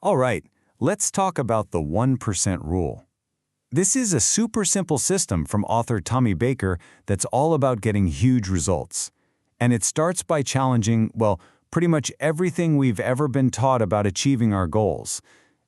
All right, let's talk about the 1% rule. This is a super simple system from author Tommy Baker that's all about getting huge results. And it starts by challenging, well, pretty much everything we've ever been taught about achieving our goals.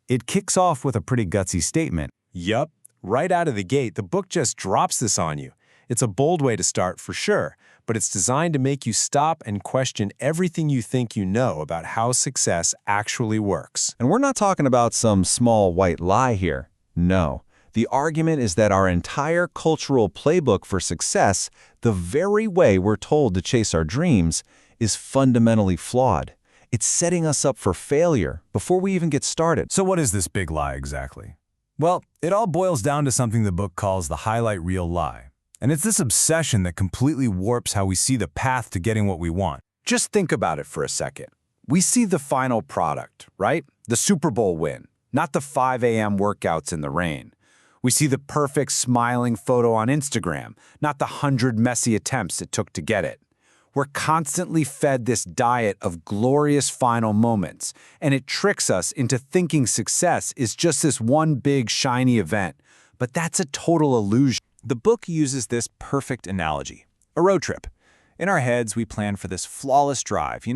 It kicks off with a pretty gutsy statement. Yup, right out of the gate, the book just drops this on you. It's a bold way to start for sure, but it's designed to make you stop and question everything you think you know about how success actually works. And we're not talking about some small white lie here. No. The argument is that our entire cultural playbook for success, the very way we're told to chase our dreams, is fundamentally flawed. It's setting us up for failure before we even get started. So what is this big lie exactly? Well, it all boils down to something the book calls the highlight reel lie. And it's this obsession that completely warps how we see the path to getting what we want. Just think about it for a second. We see the final product, right? The Super Bowl win, not the 5 a.m. workouts in the rain. We see the perfect smiling photo on Instagram, not the 100 messy attempts it took to get it. We're constantly fed this diet of glorious final moments, and it tricks us into thinking success is just this one big shiny event. But that's a total illusion. The book uses this perfect analogy, a road trip. In our heads, we plan for this flawless drive,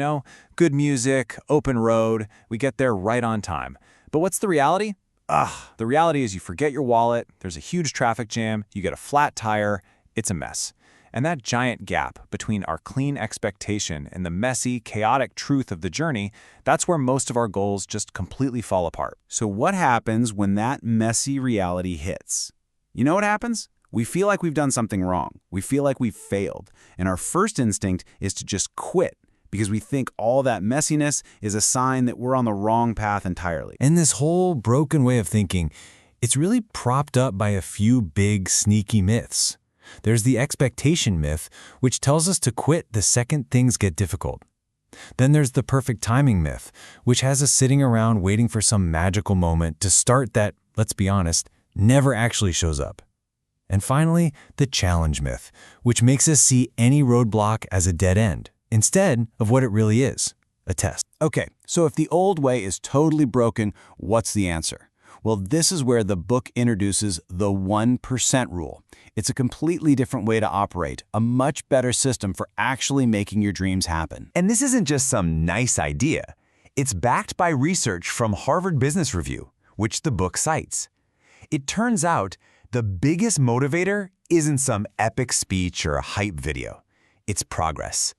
good music, open road, we get there right on time. But what's the reality? The reality is you forget your wallet, there's a huge traffic jam, you get a flat tire, it's a mess. And that giant gap between our clean expectation and the messy, chaotic truth of the journey, that's where most of our goals just completely fall apart. So what happens when that messy reality hits? You know what happens? We feel like we've done something wrong. We feel like we've failed. And our first instinct is to just quit because we think all that messiness is a sign that we're on the wrong path entirely. And this whole broken way of thinking, it's really propped up by a few big, sneaky myths. There's the expectation myth, which tells us to quit the second things get difficult. Then there's the perfect timing myth, which has us sitting around waiting for some magical moment to start that, let's be honest, never actually shows up. And finally, the challenge myth, which makes us see any roadblock as a dead end, instead of what it really is, a test. Okay, so if the old way is totally broken, what's the answer? Well, this is where the book introduces the 1% rule. It's a completely different way to operate, a much better system for actually making your dreams happen. And this isn't just some nice idea. It's backed by research from Harvard Business Review, which the book cites. It turns out the biggest motivator isn't some epic speech or a hype video. It's progress.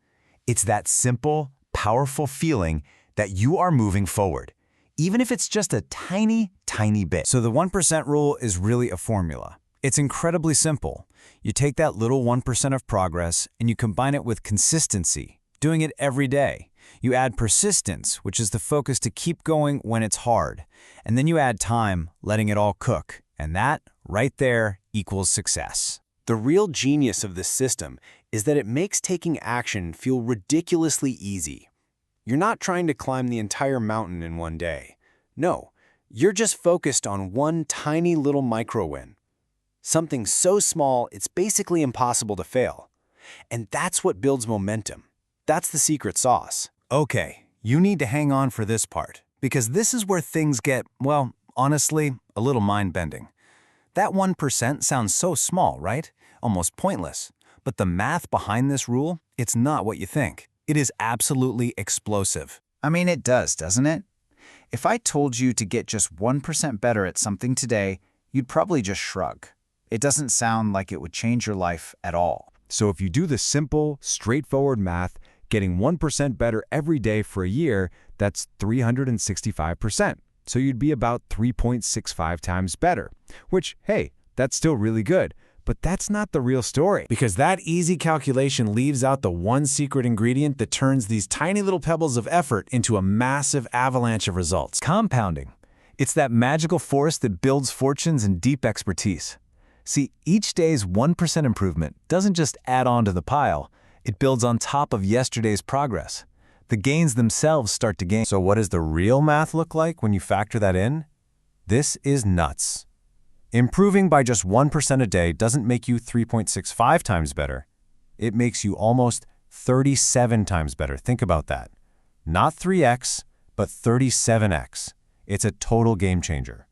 It's that simple, powerful feeling that you are moving forward, even if it's just a tiny, tiny bit. So the 1% rule is really a formula. It's incredibly simple. You take that little 1% of progress and you combine it with consistency, doing it every day. You add persistence, which is the focus to keep going when it's hard. And then you add time, letting it all cook. And that, right there, equals success. The real genius of this system is that it makes taking action feel ridiculously easy. You're not trying to climb the entire mountain in one day. No, you're just focused on one tiny little micro-win. Something so small, it's basically impossible to fail. And that's what builds momentum. That's the secret sauce. Okay, you need to hang on for this part, because this is where things get, well, honestly, a little mind-bending. That 1% sounds so small, right? Almost pointless. But the math behind this rule, it's not what you think. It is absolutely explosive. I mean, it does, doesn't it? If I told you to get just 1% better at something today, you'd probably just shrug. It doesn't sound like it would change your life at all. So if you do the simple, straightforward math, getting 1% better every day for a year, that's 365%. So you'd be about 3.65 times better, which, hey, that's still really good. But that's not the real story. Because that easy calculation leaves out the one secret ingredient that turns these tiny little pebbles of effort into a massive avalanche of results. Compounding. It's that magical force that builds fortunes and deep expertise. See, each day's 1% improvement doesn't just add on to the pile, it builds on top of yesterday's progress. The gains themselves start to gain. So what does the real math look like when you factor that in? This is nuts. Improving by just 1% a day doesn't make you 3.65 times better. It makes you almost 37 times better. Think about that. Not 3x, but 37x. It's a total game changer.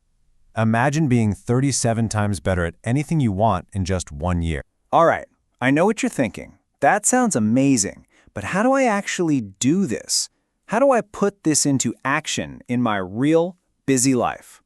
Imagine being 37 times better at anything you want in just 1 year. All right, I know what you're thinking. That sounds amazing, but how do I actually do this? How do I put this into action in my real, busy life?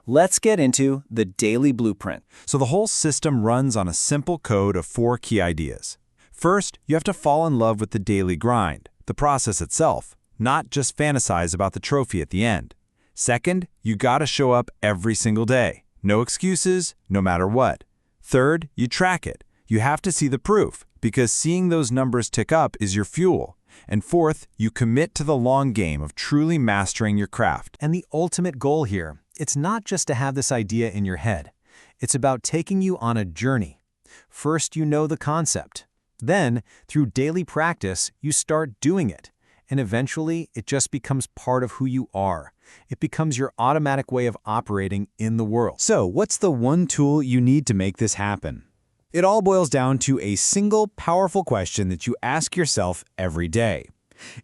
Let's get into the Daily Blueprint. So the whole system runs on a simple code of 4 key ideas. First, you have to fall in love with the daily grind, the process itself, not just fantasize about the trophy at the end. Second, you gotta show up every single day. No excuses, no matter what. Third, you track it. You have to see the proof, because seeing those numbers tick up is your fuel. And fourth, you commit to the long game of truly mastering your craft. And the ultimate goal here, it's not just to have this idea in your head. It's about taking you on a journey. First, you know the concept. Then, through daily practice, you start doing it. And eventually, it just becomes part of who you are. It becomes your automatic way of operating in the world. So, what's the one tool you need to make this happen? It all boils down to a single, powerful question that you ask yourself every day.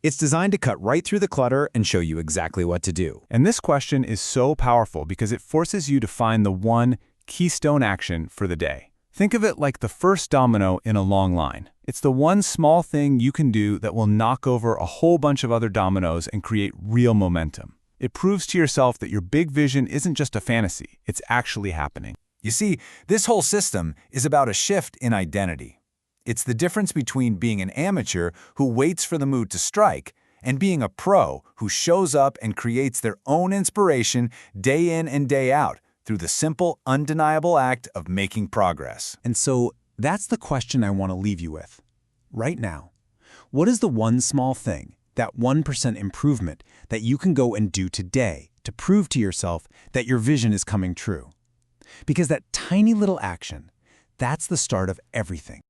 It's designed to cut right through the clutter and show you exactly what to do. And this question is so powerful because it forces you to find the one keystone action for the day. Think of it like the first domino in a long line. It's the one small thing you can do that will knock over a whole bunch of other dominoes and create real momentum. It proves to yourself that your big vision isn't just a fantasy, it's actually happening. You see, this whole system is about a shift in identity. It's the difference between being an amateur who waits for the mood to strike and being a pro who shows up and creates their own inspiration day in and day out through the simple, undeniable act of making progress. And so, that's the question I want to leave you with. Right now, what is the one small thing, that 1% improvement, that you can go and do today to prove to yourself that your vision is coming true? Because that tiny little action, that's the start of everything.